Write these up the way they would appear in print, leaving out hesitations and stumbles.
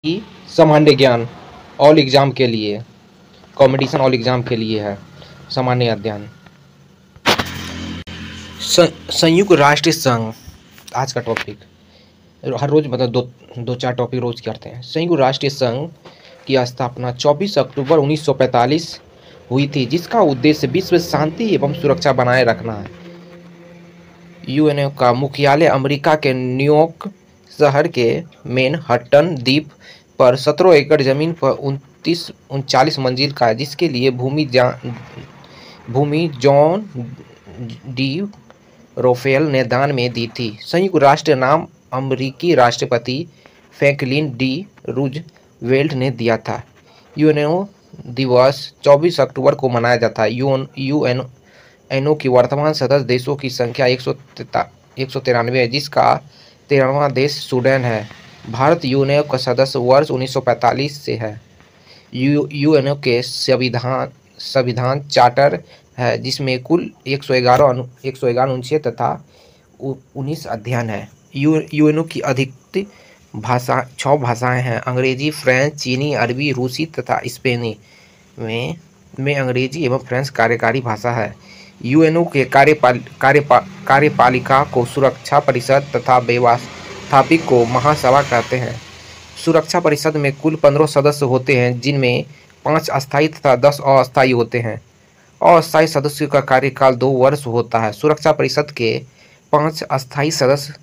कि सामान्य ज्ञान ऑल एग्जाम के लिए, कंपटीशन ऑल एग्जाम के लिए है। सामान्य अध्ययन संयुक्त राष्ट्र संघ आज का टॉपिक। हर रोज मतलब दो चार टॉपिक रोज करते हैं। संयुक्त राष्ट्र संघ की स्थापना 24 अक्टूबर 1945 हुई थी, जिसका उद्देश्य विश्व शांति एवं सुरक्षा बनाए रखना है। यूएनओ का मुख्यालय अमेरिका के न्यूयॉर्क शहर के मैनहट्टन द्वीप पर 17 एकड़ जमीन पर 39 मंजिल का है, जिसके लिए भूमि जॉन डी रोफेल ने दान में दी थी। संयुक्त राष्ट्र नाम अमेरिकी राष्ट्रपति फ्रैंकलिन डी रूजवेल्ट ने दिया था। यूएनओ दिवस 24 अक्टूबर को मनाया जाता है। यूएनओ की वर्तमान सदस्य देशों की संख्या 193 है, जिसका 13वां देश स्वीडन है। भारत यूएनओ का सदस्य वर्ष 1945 से है। यूएनओ के संविधान चार्टर है, जिसमें कुल 111 अनुच्छेद तथा 19 अध्ययन है। यूएनओ की अधिकृत भाषा 6 भाषाएं हैं: अंग्रेजी, फ्रेंच, चीनी, अरबी, रूसी तथा स्पेनी। में अंग्रेजी एवं फ्रेंच कार्यकारी भाषा है। यूएनओ के कार्यपालिका को सुरक्षा परिषद तथा व्यवस्थापक को महासभा कहते हैं। सुरक्षा परिषद में कुल 15 सदस्य होते हैं, जिनमें 5 अस्थायी तथा 10 अस्थायी होते हैं। अस्थायी सदस्यों का कार्यकाल 2 वर्ष होता है। सुरक्षा परिषद के 5 अस्थायी सदस्य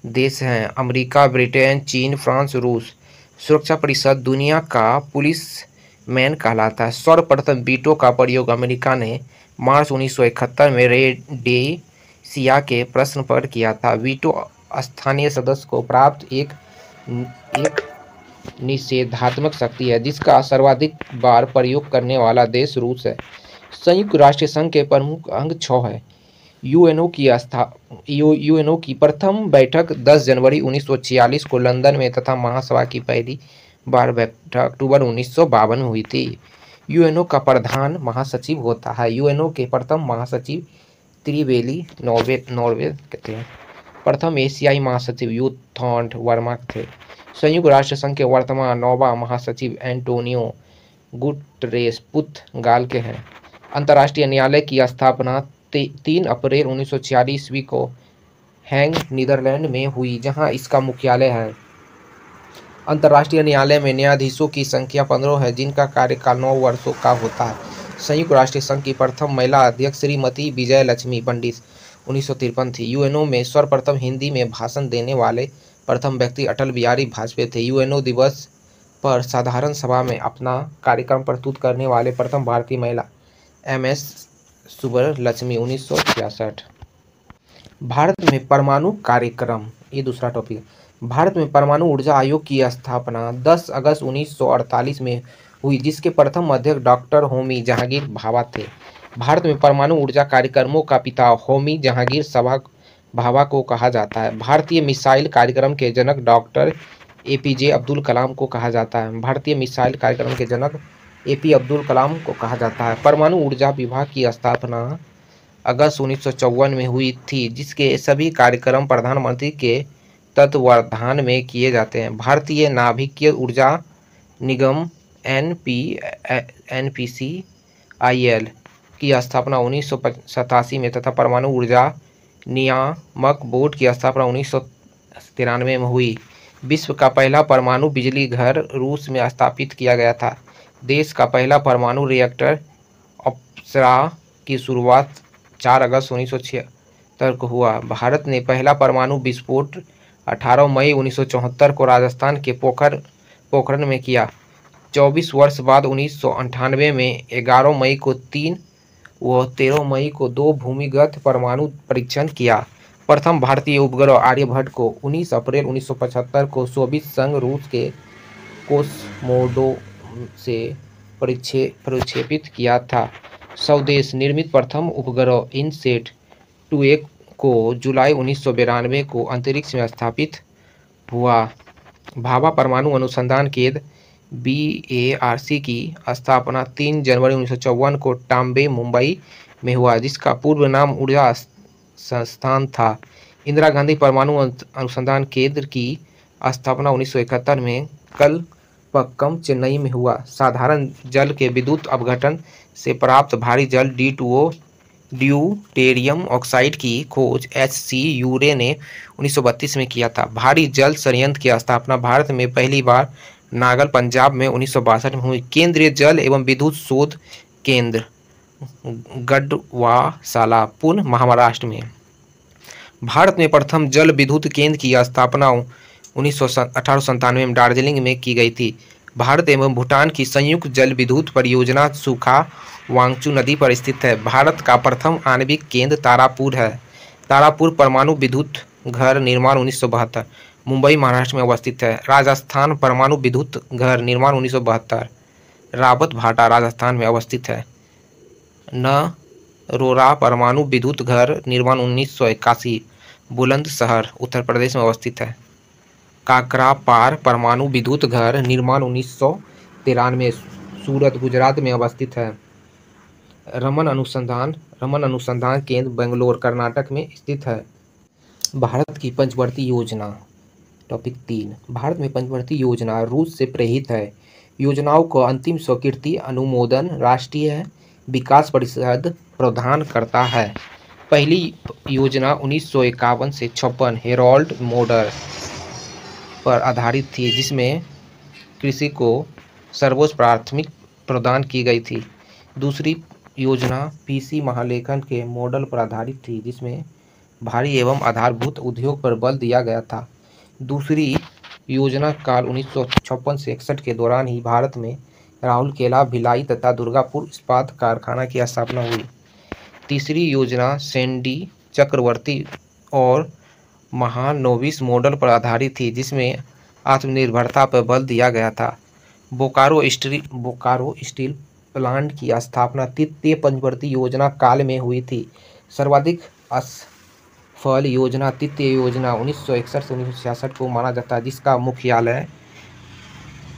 देश हैं: अमेरिका, ब्रिटेन, चीन, फ्रांस, रूस। सुरक्षा परिषद दुनिया का पुलिस मैन कहलाता है। सर्वप्रथम वीटो का प्रयोग अमेरिका ने मार्च 1971 में रोडेशिया के प्रश्न पर किया था। वीटो स्थानीय सदस्य को प्राप्त एक निषेधात्मक शक्ति है, जिसका सर्वाधिक बार प्रयोग करने वाला देश रूस है। संयुक्त राष्ट्र संघ के प्रमुख अंग 6 है। यूएनओ की प्रथम बैठक 10 जनवरी 1946 को लंदन में तथा महासभा की पहली बार बैठक अक्टूबर 1952 में हुई थी। यूएनओ का प्रधान महासचिव होता है। यूएनओ के प्रथम महासचिव त्रिवेली नॉर्वे थे। प्रथम एशियाई महासचिव यूथॉन्ट वर्मा थे। संयुक्त राष्ट्र संघ के वर्तमान 9वां महासचिव एंटोनियो गुटरेस पुर्तगाल के हैं। अंतर्राष्ट्रीय न्यायालय की स्थापना 3 अप्रैल 1946 ईस्वी को हैग, नीदरलैंड में हुई, जहां इसका मुख्यालय है। अंतर्राष्ट्रीय न्यायालय में न्यायाधीशों की संख्या 15 है, जिनका कार्यकाल 9 वर्षों का होता है। संयुक्त राष्ट्र संघ की प्रथम महिला अध्यक्ष श्रीमती विजय लक्ष्मी पंडित 1953 थी। यूएनओ में सर्वप्रथम हिंदी में भाषण देने वाले प्रथम व्यक्ति अटल बिहारी वाजपेयी थे। यूएनओ दिवस पर साधारण सभा में अपना कार्यक्रम प्रस्तुत करने वाले प्रथम भारतीय महिला MS सुब्बलक्ष्मी 1966। भारत में परमाणु कार्यक्रम, ये दूसरा टॉपिक। भारत में परमाणु ऊर्जा आयोग की स्थापना 10 अगस्त 1948 में हुई, जिसके प्रथम अध्यक्ष डॉक्टर होमी जहांगीर भाभा थे। भारत में परमाणु ऊर्जा कार्यक्रमों का पिता होमी जहांगीर भाभा को कहा जाता है। भारतीय मिसाइल कार्यक्रम के जनक डॉक्टर APJ अब्दुल कलाम को कहा जाता है। भारतीय मिसाइल कार्यक्रम के जनक AP अब्दुल कलाम को कहा जाता है। परमाणु ऊर्जा विभाग की स्थापना अगस्त 1954 में हुई थी, जिसके सभी कार्यक्रम प्रधानमंत्री के तत्वावधान में किए जाते हैं। भारतीय नाभिकीय ऊर्जा निगम NPCIL की स्थापना 1987 में तथा परमाणु ऊर्जा नियामक बोर्ड की स्थापना 1993 में हुई। विश्व का पहला परमाणु बिजली घर रूस में स्थापित किया गया था। देश का पहला परमाणु रिएक्टर अप्सरा की शुरुआत 4 अगस्त 1976 को हुआ। भारत ने पहला परमाणु विस्फोट 18 मई 1974 को राजस्थान के पोखरण में किया। 24 वर्ष बाद 1998 में 11 मई को 3 व 13 मई को 2 भूमिगत परमाणु परीक्षण किया। प्रथम भारतीय उपग्रह आर्यभट्ट को 19 अप्रैल 1975 को सोवियत संघ रूस के कोसमोडोम से प्रक्षेपित किया था। स्वदेश निर्मित प्रथम उपग्रह इनसैट 2A को जुलाई 1992 को अंतरिक्ष में स्थापित हुआ। भाभा परमाणु अनुसंधान केंद्र BARC की स्थापना 3 जनवरी 1954 को टाम्बे, मुंबई में हुआ, जिसका पूर्व नाम ऊर्जा संस्थान था। इंदिरा गांधी परमाणु अनुसंधान केंद्र की स्थापना 1971 में कल पक्कम चेन्नई में हुआ। साधारण जल के विद्युत अपघटन से प्राप्त भारी जल D2O ड्यूटेरियम ऑक्साइड की खोज HC यूरे ने 1932 में किया था। भारी जल संयंत्र की स्थापना भारत में पहली बार नागल पंजाब में 1962 में हुई। केंद्रीय जल एवं विद्युत शोध केंद्र गढ़वासाला पुणे महाराष्ट्र में। भारत में प्रथम जल विद्युत केंद्र की स्थापना 1897 में दार्जिलिंग में की गई थी। भारत एवं भूटान की संयुक्त जल विद्युत परियोजना सूखा वांगचू नदी पर स्थित है। भारत का प्रथम आणविक केंद्र तारापुर है। तारापुर परमाणु विद्युत घर निर्माण 1972 मुंबई महाराष्ट्र में अवस्थित है। राजस्थान परमाणु विद्युत घर निर्माण 1972 रावत भाटा राजस्थान में अवस्थित है। नरोरा परमाणु विद्युत घर निर्माण 1981 बुलंदशहर उत्तर प्रदेश में अवस्थित है। काकरापार परमाणु विद्युत घर निर्माण 1993 सूरत गुजरात में अवस्थित है। रमन अनुसंधान केंद्र बेंगलोर कर्नाटक में स्थित है। भारत की पंचवर्ती योजना। टॉपिक 3 भारत में पंचवर्ती योजना रूस से प्रेरित है। योजनाओं को अंतिम स्वीकृति अनुमोदन राष्ट्रीय विकास परिषद प्रदान करता है। पहली योजना 1951 से 56 हेरोल्ड मॉडल पर आधारित थी, जिसमें कृषि को सर्वोच्च प्राथमिकता प्रदान की गई थी। दूसरी योजना PC महालेखन के मॉडल पर आधारित थी, जिसमें भारी एवं आधारभूत उद्योग पर बल दिया गया था। दूसरी योजना काल 1956 से 61 के दौरान ही भारत में राउरकेला, भिलाई तथा दुर्गापुर इस्पात कारखाना की स्थापना हुई। तीसरी योजना सैंडी चक्रवर्ती और महानोविस मॉडल पर आधारित थी, जिसमें आत्मनिर्भरता पर बल दिया गया था। बोकारो स्टील प्लांट की स्थापना तृतीय पंचवर्ती योजना काल में हुई थी। सर्वाधिक असफल योजना तृतीय योजना 1961 से 1966 को माना जाता है, जिसका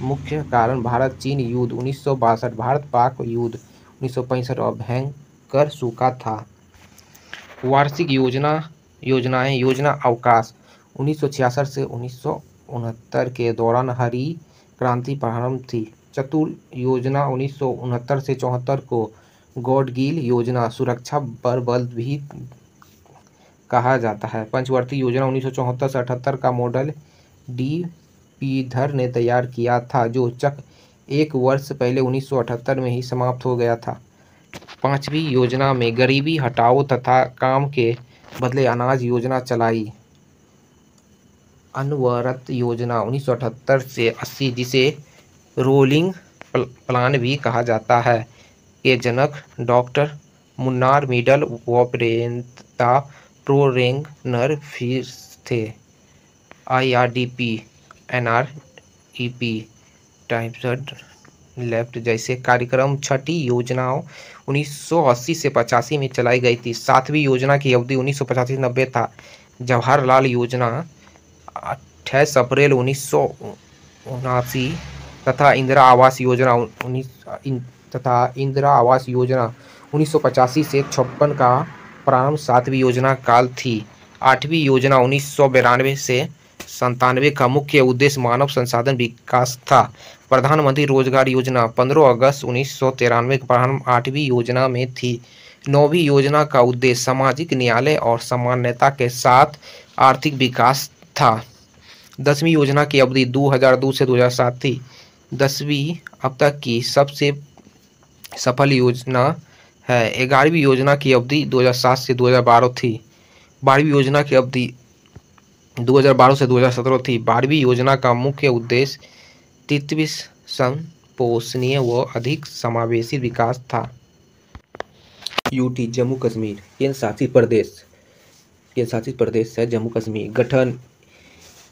मुख्य कारण भारत चीन युद्ध 1962, भारत पाक युद्ध 1965 और भयंकर सूखा था। वार्षिक योजना अवकाश 1966 से 1969 के दौरान हरी क्रांति प्रारंभ थी। चतुर योजना 1969 से 74 को गॉडगिल योजना सुरक्षा पर बल भी कहा जाता है। पंचवर्ती योजना 1974 से 78 का मॉडल D.P.धर ने तैयार किया था, जो एक वर्ष पहले 1978 में ही समाप्त हो गया था। पांचवी योजना में गरीबी हटाओ तथा काम के बदले अनाज योजना चलाई। अनवरत योजना 1978 से 80, जिसे रोलिंग प्लान भी कहा जाता है, के जनक डॉक्टर मुन्नार मिडल वॉपरेंता प्रोरेंगनर फिर थे। IRDP NREP टाइम्स लेफ्ट जैसे कार्यक्रम छठी योजनाओं 1980 से 85 में चलाई गई थी। सातवीं योजना की अवधि 1985 से 90 था। जवाहरलाल योजना 28 अप्रैल 1979 तथा इंदिरा आवास योजना 1985 से 56 का प्रारंभ सातवीं योजना काल थी। आठवीं योजना 1992 से 97 का मुख्य उद्देश्य मानव संसाधन विकास था। प्रधानमंत्री रोजगार योजना 15 अगस्त 1993 का प्रारंभ आठवीं योजना में थी। नौवीं योजना का उद्देश्य सामाजिक न्याय और समानता के साथ आर्थिक विकास था। 10वीं योजना की अवधि 2002 से 2007 थी। 10वीं अब तक की सबसे सफल योजना है। 11वीं योजना की अवधि 2007 से 2012 थी। 12वीं योजना की अवधि 2012 से 2017 थी। 12वीं योजना का मुख्य उद्देश्य तृतीय संपोषणीय व अधिक समावेशी विकास था। UT जम्मू कश्मीर केंद्र शासित प्रदेश है जम्मू कश्मीर। गठन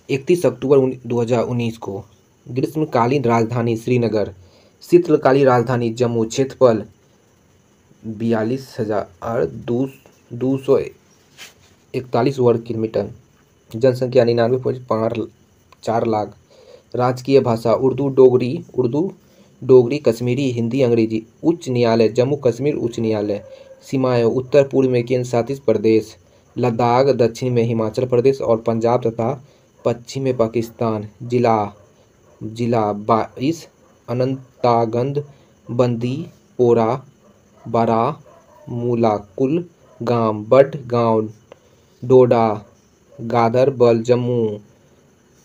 31 अक्टूबर 2019 को। ग्रीष्मकालीन राजधानी श्रीनगर, शीतकालीन राजधानी जम्मू, क्षेत्रफल 42,241 वर्ग किलोमीटर, जनसंख्या 99.4 लाख। राजकीय भाषा उर्दू, डोगरी, कश्मीरी, हिंदी, अंग्रेजी। उच्च न्यायालय जम्मू कश्मीर उच्च न्यायालय। सीमाएं उत्तर पूर्व में केंद्र शासित प्रदेश लद्दाख, दक्षिण में हिमाचल प्रदेश और पंजाब तथा पश्चिम में पाकिस्तान। जिला जिला 22, अनंतागंज, बंदीपोरा, बारामूला, कुलगाम, बडगांव, डोडा, गांदरबल, जम्मू,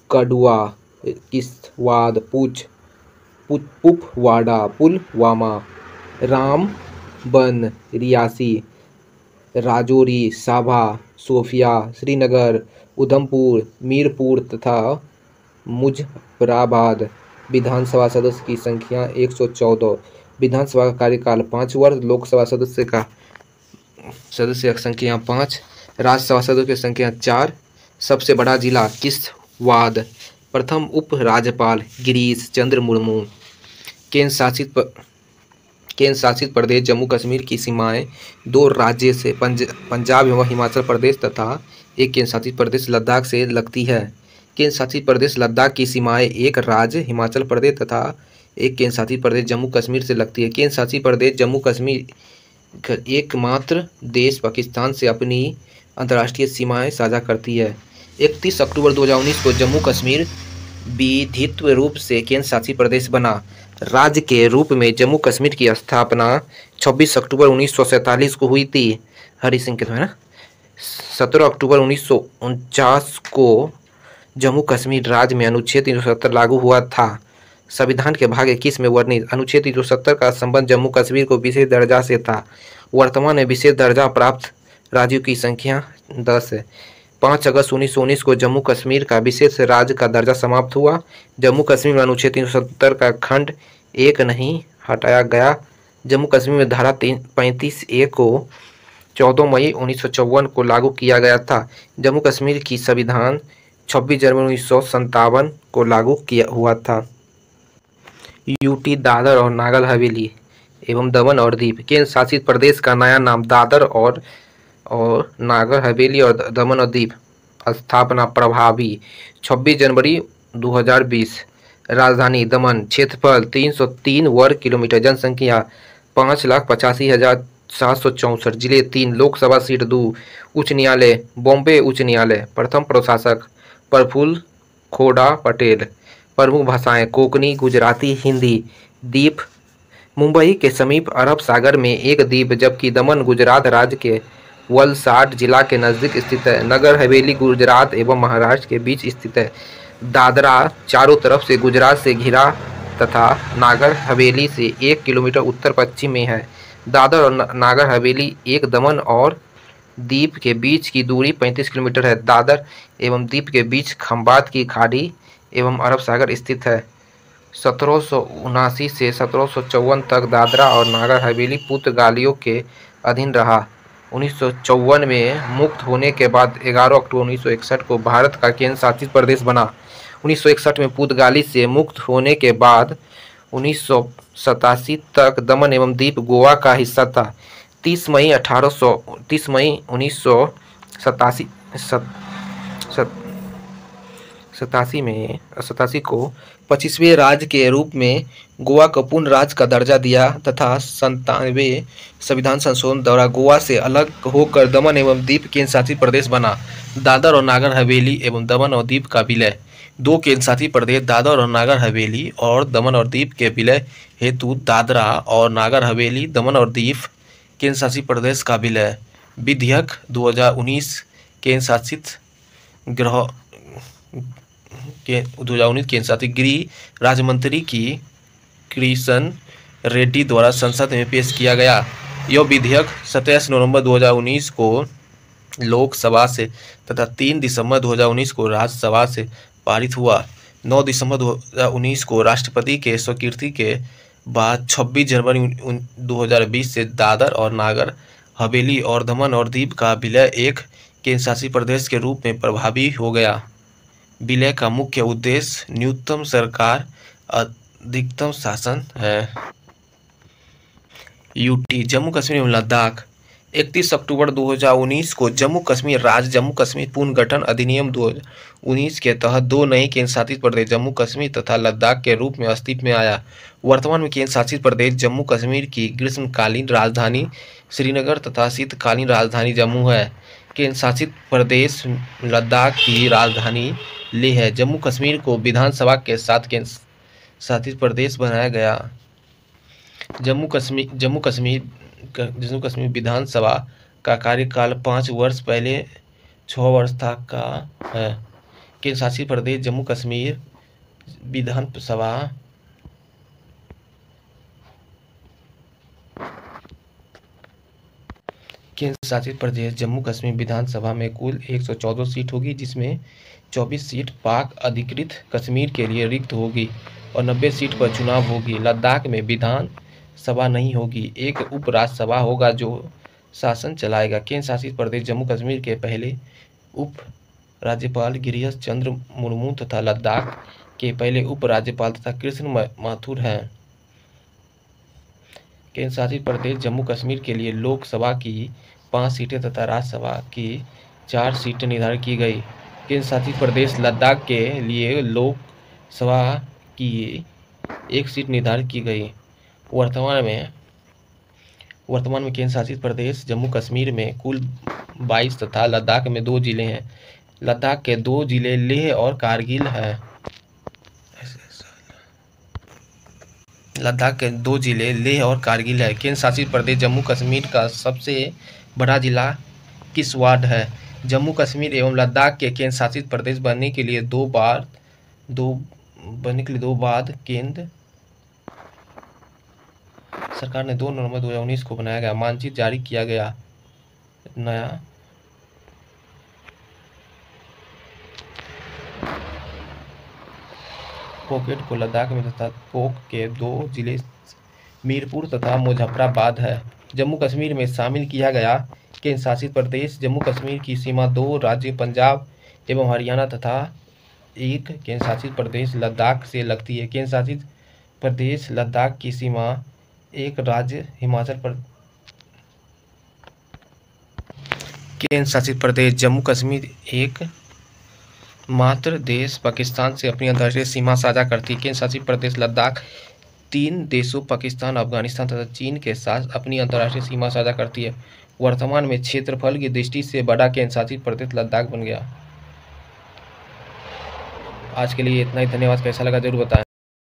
कठुआ, किश्तवाड़, कुपवाड़ा, पुलवामा, रामबन, रियासी, राजौरी, साभा, शोपियां, श्रीनगर, उधमपुर, मीरपुर तथा मुजफ्फराबाद। विधानसभा सदस्य की संख्या 114। विधानसभा का कार्यकाल 5 वर्ष। लोकसभा सदस्य की संख्या 5। राज्यसभा सदस्य की संख्या 4। सबसे बड़ा जिला किश्तवाड़। प्रथम उप राज्यपाल गिरीश चंद्र मुर्मू। केंद्र शासित प्रदेश जम्मू कश्मीर की सीमाएं 2 राज्य से पंजाब एवं हिमाचल प्रदेश तथा एक केंद्र शासित प्रदेश लद्दाख से लगती है। केंद्र शासित प्रदेश लद्दाख की सीमाएं एक राज्य हिमाचल प्रदेश तथा एक केंद्र शासित प्रदेश जम्मू कश्मीर से लगती है। केंद्र शासित प्रदेश जम्मू कश्मीर एकमात्र देश पाकिस्तान से अपनी अंतर्राष्ट्रीय सीमाएं साझा करती है। 31 अक्टूबर 2019 को जम्मू कश्मीर विधिवत रूप से केंद्र शासित प्रदेश बना। राज्य के रूप में जम्मू कश्मीर की स्थापना 26 अक्टूबर 1947 को हुई थी। हरि सिंह के द्वारा 17 अक्टूबर 1949 को जम्मू कश्मीर राज्य में अनुच्छेद 370 लागू हुआ था। संविधान के भाग 21 में वर्णित अनुच्छेद 370 का संबंध जम्मू कश्मीर को विशेष दर्जा से था। वर्तमान में विशेष दर्जा प्राप्त राज्यों की संख्या 10 है। 5 अगस्त 1919 को जम्मू कश्मीर का विशेष राज्य का दर्जा समाप्त हुआ। जम्मू कश्मीर में अनुच्छेद 370 का खंड 1 नहीं हटाया गया। जम्मू कश्मीर में धारा 35A को 14 मई 1954 को लागू किया गया था। जम्मू कश्मीर की संविधान 26 जनवरी 1957 को लागू किया हुआ था। यूटी दादर और नागर हवेली एवं दमन और दीव। केंद्र शासित प्रदेश का नया नाम दादर और नागर हवेली और दमन और दीव। स्थापना प्रभावी 26 जनवरी 2020। राजधानी दमन। क्षेत्रफल 303 वर्ग किलोमीटर। जनसंख्या 5,85,764। जिले 3। लोकसभा सीट 2। उच्च न्यायालय बॉम्बे उच्च न्यायालय। प्रथम प्रशासक प्रफुल्ल खोड़ा पटेल। प्रमुख भाषाएं कोंकणी, गुजराती, हिंदी। द्वीप मुंबई के समीप अरब सागर में एक द्वीप, जबकि दमन गुजरात राज्य के वलसाड जिला के नज़दीक स्थित है। नगर हवेली गुजरात एवं महाराष्ट्र के बीच स्थित है। दादरा चारों तरफ से गुजरात से घिरा तथा नागर हवेली से 1 किलोमीटर उत्तर पश्चिम में है। दादर और नागर हवेली एक दमन और द्वीप के बीच की दूरी 35 किलोमीटर है। दादर एवं द्वीप के बीच खंबात की खाड़ी एवं अरब सागर स्थित है। 1779 से 1754 तक दादरा और नागर हवेली पुर्तगालियों के अधीन रहा। 1954 में मुक्त होने के बाद 11 अक्टूबर 1961 को भारत का केंद्र शासित प्रदेश बना। 1961 में पुर्तगाली से मुक्त होने के बाद 1987 तक दमन एवं दीव गोवा का हिस्सा था। 30 मई 1987 को 25वें राज्य के रूप में गोवा को पूर्ण राज्य का दर्जा दिया तथा 97वें संविधान संशोधन द्वारा गोवा से अलग होकर दमन एवं दीव केंद्र शासित प्रदेश बना। दादर और नागर हवेली एवं दमन और दीव का विलय। 2 केंद्र शासित प्रदेश दादर और नागर हवेली और दमन और दीव के विलय हेतु दादरा और नागर हवेली दमन और दीव केंद्र शासित प्रदेश का विलय विधेयक 2019 केंद्र शासित गृह 2019 केंद्र शासित गृह राज्य मंत्री की किशन रेड्डी द्वारा संसद में पेश किया गया। यह विधेयक 27 नवंबर 2019 को लोकसभा से तथा 3 दिसंबर 2019 को राज्यसभा से पारित हुआ। 9 दिसंबर 2019 को राष्ट्रपति के स्वीकृति के बाद 26 जनवरी 2020 से दादर और नागर हवेली और दमन और दीव का विलय एक केंद्र शासित प्रदेश के रूप में प्रभावी हो गया। विलय का मुख्य उद्देश्य न्यूनतम सरकार अधिकतम शासन है। यूटी जम्मू कश्मीर एवं लद्दाख। 31 अक्टूबर 2019 को जम्मू कश्मीर राज्य जम्मू कश्मीर पुनर्गठन अधिनियम 2019 के तहत 2 नए केंद्र शासित प्रदेश जम्मू कश्मीर तथा लद्दाख के रूप में अस्तित्व में आया। वर्तमान में केंद्र शासित प्रदेश जम्मू कश्मीर की ग्रीष्मकालीन राजधानी श्रीनगर तथा शीतकालीन राजधानी जम्मू है। केंद्र शासित प्रदेश लद्दाख की राजधानी लेह है। जम्मू कश्मीर को विधानसभा के साथ केंद्र शासित प्रदेश बनाया गया। जम्मू कश्मीर विधानसभा का कार्यकाल 5 वर्ष पहले 6 वर्ष तक का है। केंद्र शासित प्रदेश जम्मू कश्मीर विधानसभा केंद्र शासित प्रदेश जम्मू कश्मीर विधानसभा में कुल 114 सीट होगी, जिसमें 24 सीट पाक अधिकृत कश्मीर के लिए रिक्त होगी और 90 सीट पर चुनाव होगी। लद्दाख में विधान सभा नहीं होगी, एक उप राज्यसभा होगा जो शासन चलाएगा। केंद्र शासित प्रदेश जम्मू कश्मीर के पहले उप राज्यपाल गिरिश चंद्र मुर्मू तथा लद्दाख के पहले उप राज्यपाल तथा कृष्ण माथुर हैं। केंद्र शासित प्रदेश जम्मू कश्मीर के लिए लोकसभा की 5 सीटें तथा राज्यसभा की 4 सीटें निर्धारित की गई। केंद्र शासित प्रदेश लद्दाख के लिए लोकसभा की 1 सीट निर्धारित की गई। वर्तमान में केंद्र शासित प्रदेश जम्मू कश्मीर में कुल 22 तथा लद्दाख में 2 जिले हैं। लद्दाख के 2 जिले लेह और कारगिल हैं। लद्दाख के 2 जिले लेह और कारगिल है। केंद्र शासित प्रदेश जम्मू कश्मीर का सबसे बड़ा जिला किश्तवाड़ है। जम्मू कश्मीर एवं लद्दाख के केंद्र शासित प्रदेश बनने के लिए दो बार केंद्र सरकार ने 2 नवंबर 2019 को बनाया गया मानचित्र जारी किया गया। नया पॉकेट को लद्दाख में तथा पोक के 2 जिले मीरपुर तथा मुजफ्फराबाद है। जम्मू कश्मीर में शामिल किया गया। केंद्र शासित प्रदेश जम्मू कश्मीर की सीमा 2 राज्य पंजाब एवं हरियाणा तथा एक केंद्र शासित प्रदेश लद्दाख से लगती है। केंद्र शासित प्रदेश लद्दाख की सीमा एक राज्य हिमाचल प्रदेश। केंद्र शासित प्रदेश जम्मू कश्मीर एक मात्र देश पाकिस्तान से अपनी अंतर्राष्ट्रीय सीमा साझा करती है। केंद्र शासित प्रदेश लद्दाख 3 देशों पाकिस्तान, अफगानिस्तान तथा चीन के साथ अपनी अंतर्राष्ट्रीय सीमा साझा करती है। वर्तमान में क्षेत्रफल की दृष्टि से बड़ा केंद्र शासित प्रदेश लद्दाख बन गया। आज के लिए इतना ही। धन्यवाद। कैसा लगा जरूर बताएं।